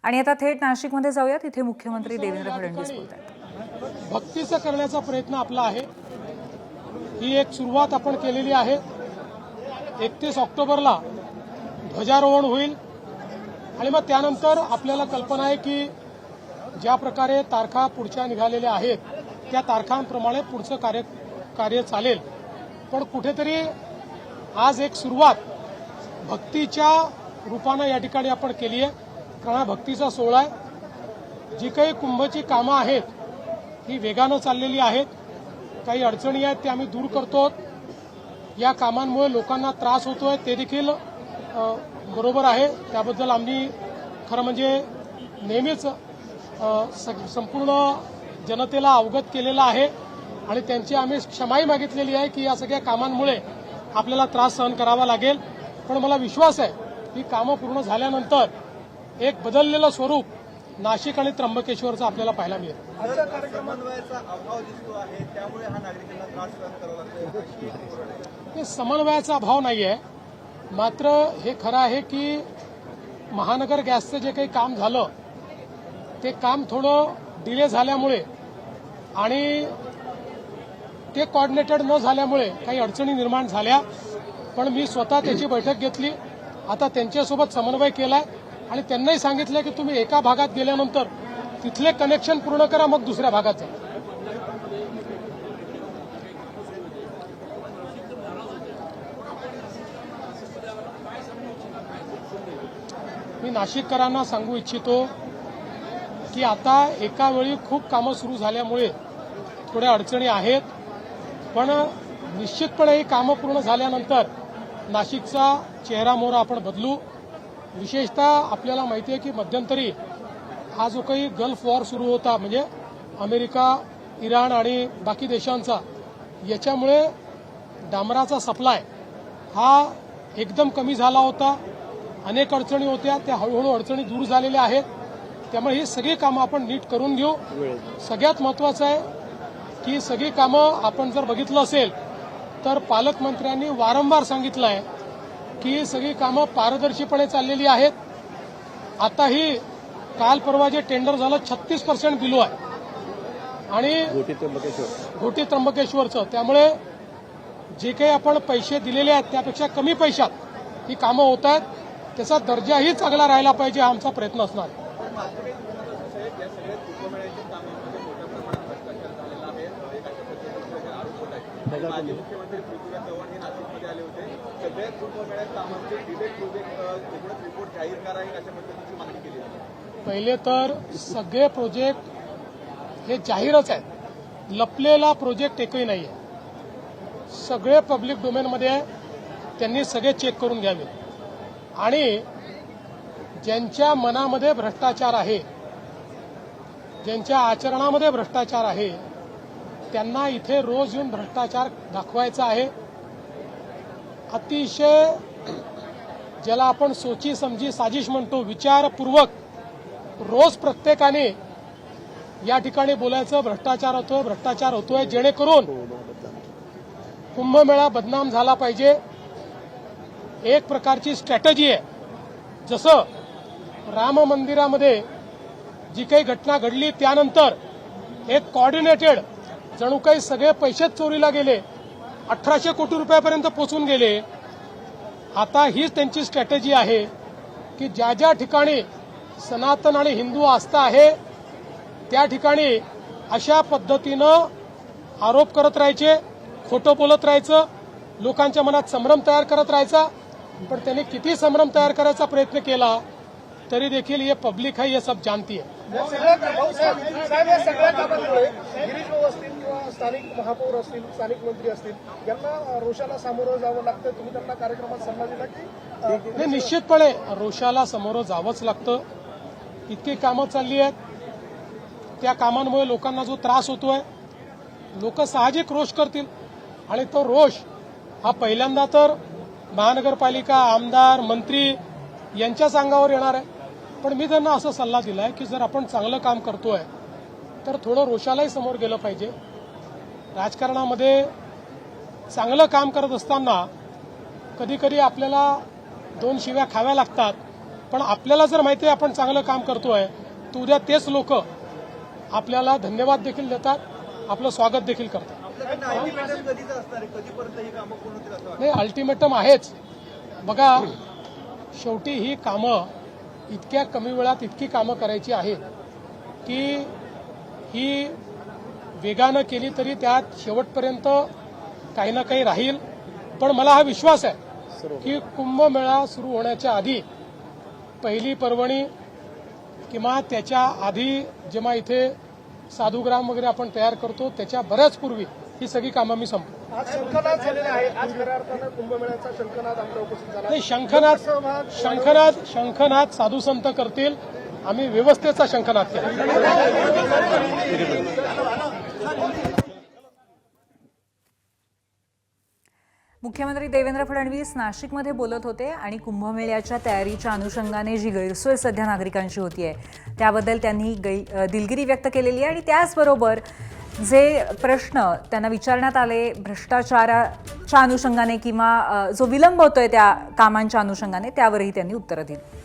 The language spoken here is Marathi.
आणि आता थेट नाशिकमध्ये जाऊया, तिथे मुख्यमंत्री देवेंद्र फडणवीस बोलत आहेत। भक्तीचा करण्याचा प्रयत्न आपला आहे। ही एक सुरुवात आपण केलेली आहे। 31 ऑक्टोबरला ध्वजारोहण होईल आणि मग त्यानंतर आपल्याला कल्पना आहे की ज्या प्रकारे तारखा पुढच्या निघालेल्या आहेत त्या तारखांप्रमाणे पुढचं कार्य चालेल। पण कुठेतरी आज एक सुरुवात भक्तीच्या रूपानं या ठिकाणी आपण केली आहे, कारण हा भक्तीचा सोहळा आहे। जी काही कुंभची कामं आहेत ही वेगानं चाललेली आहेत। काही अडचणी आहेत त्या आम्ही दूर करतो। या कामांमुळे लोकांना त्रास होतोय ते देखील बरोबर आहे, त्याबद्दल आम्ही खरं म्हणजे नेहमीच संपूर्ण जनतेला अवगत केलेला आहे आणि त्यांची आम्ही क्षमाही मागितलेली आहे की या सगळ्या कामांमुळे आपल्याला त्रास सहन करावा लागेल। पण मला विश्वास आहे की कामं पूर्ण झाल्यानंतर एक बदललेलं स्वरूप नाशिक आणि त्र्यंबकेश्वरचं आपल्याला पाहायला मिळेल। समन्वयाचा अभाव दिसतो आहे, त्यामुळे हा नागरिकांना त्रास सहन करावा लागतो। समन्वयाचा अभाव नाही आहे, मात्र हे खरं आहे की महानगर गॅसचं जे काही काम झालं ते काम थोडं डिले झाल्यामुळे आणि ते कोऑर्डिनेटेड न झाल्यामुळे काही अडचणी निर्माण झाल्या। पण मी स्वतः त्याची बैठक घेतली, आता त्यांच्यासोबत समन्वय केलाय आणि त्यांनाही सांगितलं की तुम्ही एका भागात गेल्यानंतर तिथले कनेक्शन पूर्ण करा, मग दुसऱ्या भागात जा। मी नाशिककरांना सांगू इच्छितो की आता एका वेळी खूप कामं सुरू झाल्यामुळे थोड्या अडचणी आहेत, पण निश्चितपणे ही कामं पूर्ण झाल्यानंतर नाशिकचा चेहरा मोहरा आपण बदलू। विशेषतः आपल्याला माहिती आहे की मध्यंतरी हा जो काही गल्फ वॉर सुरू होता, म्हणजे अमेरिका, इराण आणि बाकी देशांचा, याच्यामुळे डांबराचा सप्लाय हा एकदम कमी झाला होता। अनेक अडचणी होत्या, त्या हळूहळू अडचणी दूर झालेल्या आहेत। त्यामुळे ही सगळी कामं आपण नीट करून घेऊ। सगळ्यात महत्त्वाचं आहे की सगळी कामं आपण जर बघितलं असेल तर पालकमंत्र्यांनी वारंवार सांगितलं आहे की सगळी कामं पारदर्शीपणे चाललेली आहेत। आताही काल परवा जे टेंडर झालं 36% बिलो आहे आणि घोटी त्र्यंबकेश्वरचं, त्यामुळे जे काही आपण पैसे दिलेले आहेत त्यापेक्षा कमी पैशात ही कामं होत आहेत। त्याचा दर्जाही चांगला राहिला पाहिजे, हा आमचा प्रयत्न असणार आहे। मुख्यमंत्री पृथ्वीराज चव्हाण हे नाशिकमध्ये आले होते, सगळ्या कुंभमेळ्यात कामांचे डिबेट प्रोजेक्ट रिपोर्ट जाहीर करावे अशा पद्धतीची मागणी केली आहे। पहिले तर सगळे प्रोजेक्ट हे जाहीरच आहेत, लपलेला प्रोजेक्ट एकही नाही आहे। सगळे पब्लिक डोमेनमध्ये आहे, त्यांनी सगळे चेक करून घ्यावे आणि ज्यांच्या मनामध्ये भ्रष्टाचार आहे, ज्यांच्या आचरणामध्ये भ्रष्टाचार आहे, त्यांना इथे रोज येऊन भ्रष्टाचार दाखवायचा आहे। अतिशय ज्याला आपण सोची समजी साजिश म्हणतो, विचारपूर्वक रोज प्रत्येकाने या ठिकाणी बोलायचं भ्रष्टाचार होतोय, जेणेकरून कुंभमेळा बदनाम झाला पाहिजे। एक प्रकारची स्ट्रॅटेजी आहे। जसं राम मंदिरामध्ये जी काही घटना घडली त्यानंतर एक कोऑर्डिनेटेड जणू काही सगळे पैसेच चोरीला गेले, 1800 कोटी रुपयापर्यंत पोहोचून गेले। आता हीच त्यांची स्ट्रॅटेजी आहे की ज्या ज्या ठिकाणी सनातन आणि हिंदू आस्था आहे त्या ठिकाणी अशा पद्धतीनं आरोप करत राहायचे, खोटं बोलत राहायचं, लोकांच्या मनात संभ्रम तयार करत राहायचा। पण त्यांनी किती संभ्रम तयार करायचा प्रयत्न केला तरी देखील ये पब्लिक है, ये सब जानती है। सगळ्या कामांमुळे गिरीश भाऊ असतील किंवा स्थानिक महापौर असतील, स्थानिक मंत्री असतील, यांना रोषाला सामोरं जावं लागतं। तुम्ही त्यांना कार्यक्रमात सल्ला दिला की नाही, निश्चितपणे रोषाला सामोरं जावंच लागतं। इतकी कामं चालली आहेत, त्या कामांमुळे लोकांना जो त्रास होतोय, लोक साहजिक रोष करतील आणि तो रोष हा पहिल्यांदा तर महानगरपालिका, आमदार, मंत्री यांच्याच अंगावर येणार आहे। पण मी त्यांना असं सल्ला दिलाय की जर आपण चांगलं काम करतोय तर थोडं रोषालाही समोर गेलं पाहिजे। राजकारणामध्ये चांगलं काम करत असताना कधी कधी आपल्याला 2 शिव्या खाव्या लागतात, पण आपल्याला जर माहिती आहे आपण चांगलं काम करतोय तर उद्या तेच लोक आपल्याला धन्यवाद देखील देतात, आपलं स्वागत देखील करतात. नाही, अल्टिमेटम आहेच. बघा, शेवटी ही कामं इतक्या कमी वेळात इतकी कामं करायची आहेत की ही वेगानं केली तरी त्यात शेवटपर्यंत काही ना काही राहील. पण मला हा विश्वास आहे की कुंभमेळा सुरू होण्याच्या आधी पहिली पर्वणी किंवा त्याच्या आधी जेव्हा इथे साधुग्राम वगैरे आपण तयार करतो त्याच्या बऱ्याच पूर्वी ही सगळी कामं मी संपतो. आज शंखनाद झालेले आहे. आज खऱ्या अर्थानं कुंभमेळ्याचा शंखनाद आपल्या उपस्थित झाला. नाही, शंखनाद साधू संत करतील, आम्ही व्यवस्थेचा शंखनाद केला. मुख्यमंत्री देवेंद्र फडणवीस नाशिकमध्ये बोलत होते आणि कुंभमेळ्याच्या तयारीच्या अनुषंगाने जी गैरसोय सध्या नागरिकांची होतीये त्याबद्दल त्यांनी दिलगिरी व्यक्त केलेली आहे आणि त्याचबरोबर जे प्रश्न त्यांना विचारण्यात आले भ्रष्टाचाराच्या अनुषंगाने किंवा जो विलंब होतोय त्या कामांच्या अनुषंगाने त्यावरही त्यांनी उत्तरं दिली.